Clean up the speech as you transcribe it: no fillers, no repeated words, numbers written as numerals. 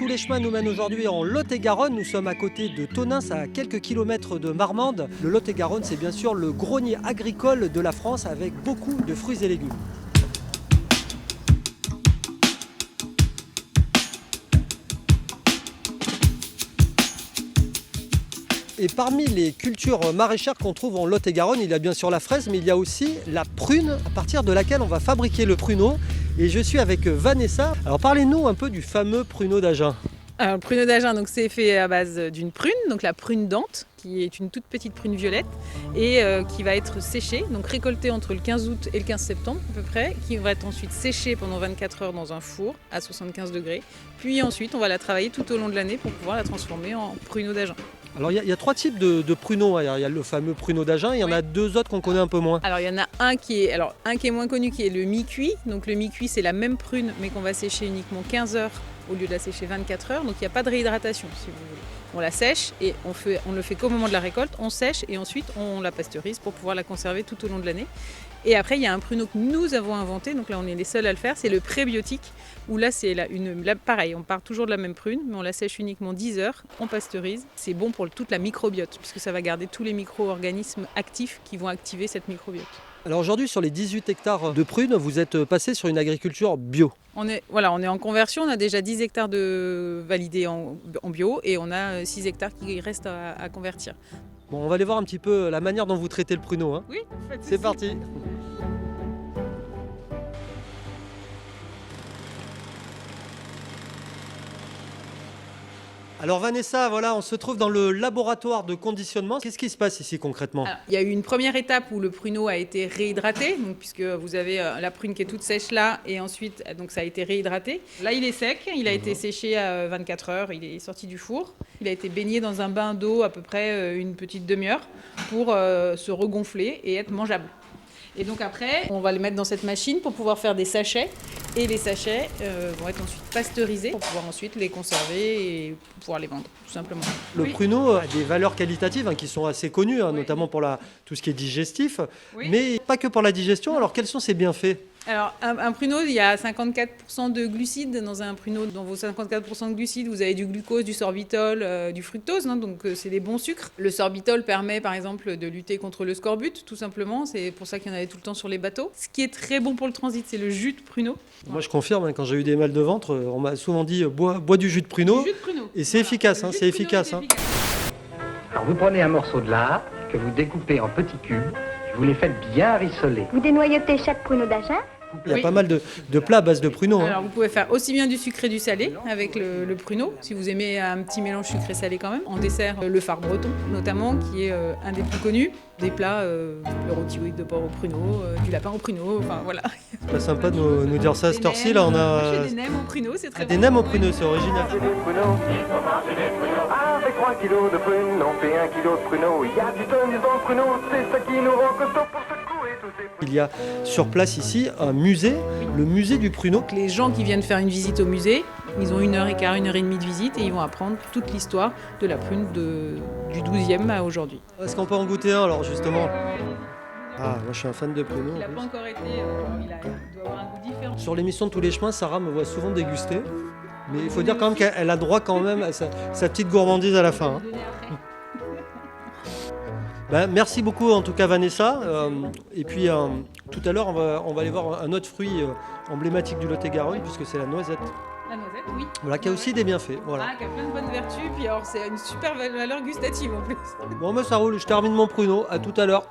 les chemins nous mènent aujourd'hui en Lot-et-Garonne. Nous sommes à côté de Tonneins, à quelques kilomètres de Marmande. Le Lot-et-Garonne, c'est bien sûr le grenier agricole de la France avec beaucoup de fruits et légumes. Et parmi les cultures maraîchères qu'on trouve en Lot-et-Garonne, il y a bien sûr la fraise, mais il y a aussi la prune, à partir de laquelle on va fabriquer le pruneau. Et je suis avec Vanessa. Alors parlez-nous un peu du fameux pruneau d'Agen. Alors, le pruneau d'Agen, donc c'est fait à base d'une prune, donc la prune dente, qui est une toute petite prune violette et qui va être séchée, donc récoltée entre le 15 août et le 15 septembre à peu près, qui va être ensuite séchée pendant 24 heures dans un four à 75 degrés. Puis ensuite, on va la travailler tout au long de l'année pour pouvoir la transformer en pruneau d'Agen. Alors il y a trois types de pruneaux. Il y a le fameux pruneau d'Agen, il y en a deux autres qu'on connaît un peu moins. Alors il y en a un qui est moins connu, qui est le mi-cuit. Donc le mi-cuit, c'est la même prune, mais qu'on va sécher uniquement 15 heures au lieu de la sécher 24 heures. Donc il n'y a pas de réhydratation, si vous voulez. On la sèche et on le fait qu'au moment de la récolte, on sèche et ensuite on la pasteurise pour pouvoir la conserver tout au long de l'année. Et après, il y a un pruneau que nous avons inventé, donc là on est les seuls à le faire, c'est le prébiotique, où là c'est pareil, on part toujours de la même prune, mais on la sèche uniquement 10 heures, on pasteurise. C'est bon pour toute la microbiote, puisque ça va garder tous les micro-organismes actifs qui vont activer cette microbiote. Alors aujourd'hui, sur les 18 hectares de prunes, vous êtes passé sur une agriculture bio. On est en conversion, on a déjà 10 hectares de validés en bio et on a 6 hectares qui restent à convertir. Bon, on va aller voir un petit peu la manière dont vous traitez le pruneau. Hein. Oui, c'est parti. Alors Vanessa, voilà, on se trouve dans le laboratoire de conditionnement. Qu'est-ce qui se passe ici concrètement ? Alors, il y a eu une première étape où le pruneau a été réhydraté, donc, puisque vous avez la prune qui est toute sèche là, et ensuite donc, ça a été réhydraté. Là il est sec, il a été séché à 24 heures, il est sorti du four. Il a été baigné dans un bain d'eau à peu près une petite demi-heure pour se regonfler et être mangeable. Et donc après, on va les mettre dans cette machine pour pouvoir faire des sachets. Et les sachets vont être ensuite pasteurisés pour pouvoir ensuite les conserver et pouvoir les vendre, tout simplement. Le pruneau a des valeurs qualitatives qui sont assez connues, notamment pour tout ce qui est digestif, mais pas que pour la digestion. Alors quels sont ses bienfaits ? Alors, un pruneau, il y a 54% de glucides dans un pruneau. Dans vos 54% de glucides, vous avez du glucose, du sorbitol, du fructose, donc c'est des bons sucres. Le sorbitol permet, par exemple, de lutter contre le scorbut, tout simplement. C'est pour ça qu'il y en avait tout le temps sur les bateaux. Ce qui est très bon pour le transit, c'est le jus de pruneau. Moi, je confirme, quand j'ai eu des mal de ventre, on m'a souvent dit bois du jus de pruneau. Et c'est efficace, c'est efficace. Alors, vous prenez un morceau de lard que vous découpez en petits cubes. Vous les faites bien rissoler. Vous dénoyautez chaque pruneau d'Agen. Il y a pas mal de plats à base de pruneau. Alors vous pouvez faire aussi bien du sucré et du salé avec le pruneau, si vous aimez un petit mélange sucré-salé quand même. En dessert, le phare breton notamment, qui est un des plus connus. Des plats, le rôti de porc au pruneau, du lapin au pruneau, enfin voilà. C'est pas sympa de nous dire ça à cette heure-ci. Là, on a des nems au pruneau, c'est très bon. Des nems au pruneau, c'est original. Avec 3 kilos de prunes, on fait 1 kilo de pruneau. Il y a du tonus dans le pruneau, c'est ça qui nous rend costaud pour secouer tous ces pruneaux. Il y a sur place ici un musée, le musée du pruneau. Les gens qui viennent faire une visite au musée, ils ont 1h15, 1h30 de visite et ils vont apprendre toute l'histoire de la prune du 12e à aujourd'hui. Est-ce qu'on peut en goûter un alors justement ? Ah, moi je suis un fan de pruneau. Il n'a pas encore été, il doit avoir un goût différent. Sur l'émission de Tous les chemins, Sarah me voit souvent déguster. Mais il faut dire quand même qu'elle a droit quand même à sa petite gourmandise à la fin. Merci beaucoup en tout cas Vanessa. Et puis tout à l'heure on va aller voir un autre fruit emblématique du Lot-et-Garonne puisque c'est la noisette. La noisette, oui. Voilà, qui a aussi des bienfaits. Voilà. Qui a plein de bonnes vertus, puis alors c'est une super valeur gustative en plus. Bon, ça roule, je termine mon pruneau. À tout à l'heure.